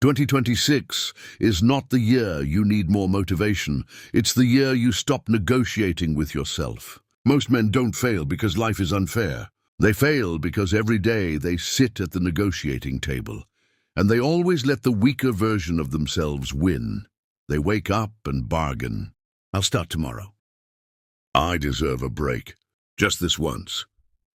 2026 is not the year you need more motivation. It's the year you stop negotiating with yourself. Most men don't fail because life is unfair. They fail because every day they sit at the negotiating table, and they always let the weaker version of themselves win. They wake up and bargain. I'll start tomorrow. I deserve a break. Just this once.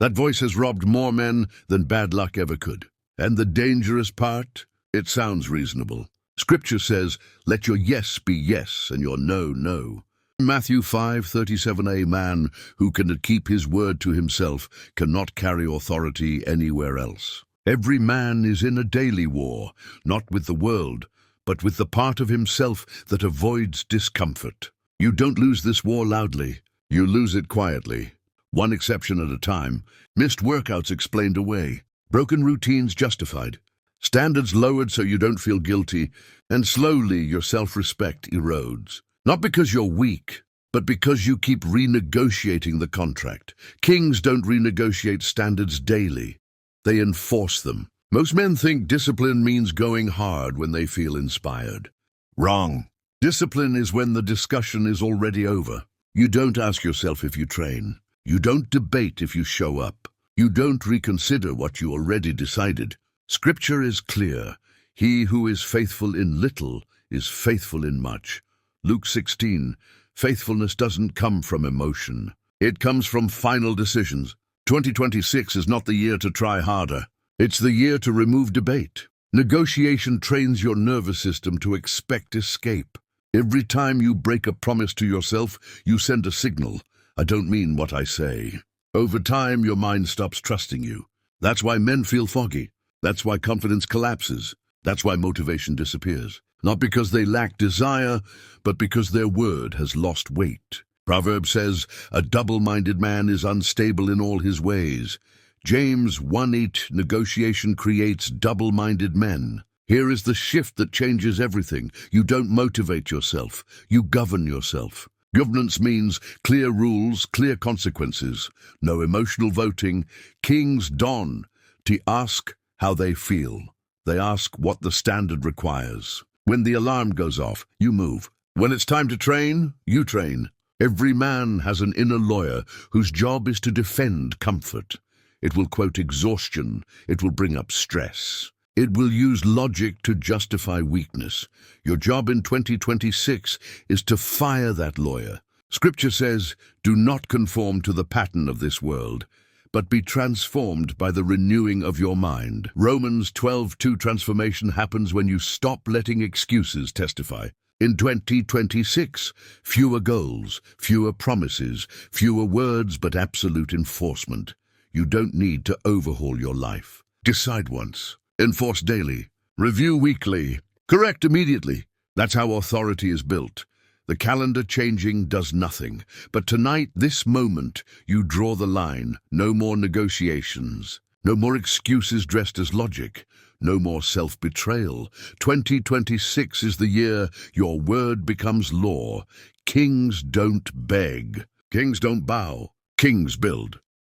That voice has robbed more men than bad luck ever could. And the dangerous part? It sounds reasonable. Scripture says, let your yes be yes and your no, no. Matthew 5:37, a man who cannot keep his word to himself cannot carry authority anywhere else. Every man is in a daily war, not with the world, but with the part of himself that avoids discomfort. You don't lose this war loudly. You lose it quietly. One exception at a time. Missed workouts explained away. Broken routines justified. Standards lowered so you don't feel guilty. And slowly your self-respect erodes. Not because you're weak, but because you keep renegotiating the contract. Kings don't renegotiate standards daily. They enforce them. Most men think discipline means going hard when they feel inspired. Wrong. Discipline is when the discussion is already over. You don't ask yourself if you train. You don't debate if you show up. You don't reconsider what you already decided. Scripture is clear. He who is faithful in little is faithful in much. Luke 16. Faithfulness doesn't come from emotion. It comes from final decisions. 2026 is not the year to try harder. It's the year to remove debate. Negotiation trains your nervous system to expect escape. Every time you break a promise to yourself, you send a signal. I don't mean what I say. Over time, your mind stops trusting you. That's why men feel foggy. That's why confidence collapses. That's why motivation disappears. Not because they lack desire, but because their word has lost weight. Proverbs says, a double-minded man is unstable in all his ways. James 1:8, negotiation creates double-minded men. Here is the shift that changes everything. You don't motivate yourself. You govern yourself. Governance means clear rules, clear consequences. No emotional voting. Kings don to ask how they feel. They ask what the standard requires. When the alarm goes off, you move. When it's time to train, you train. Every man has an inner lawyer whose job is to defend comfort. It will quote exhaustion. It will bring up stress. It will use logic to justify weakness. Your job in 2026 is to fire that lawyer. Scripture says, do not conform to the pattern of this world, but be transformed by the renewing of your mind. Romans 12:2, transformation happens when you stop letting excuses testify. In 2026, fewer goals, fewer promises, fewer words, but absolute enforcement. You don't need to overhaul your life. Decide once. Enforce daily. Review weekly. Correct immediately. That's how authority is built. The calendar changing does nothing. But tonight, this moment, you draw the line. No more negotiations. No more excuses dressed as logic. No more self-betrayal. 2026 is the year your word becomes law. Kings don't beg. Kings don't bow. Kings build.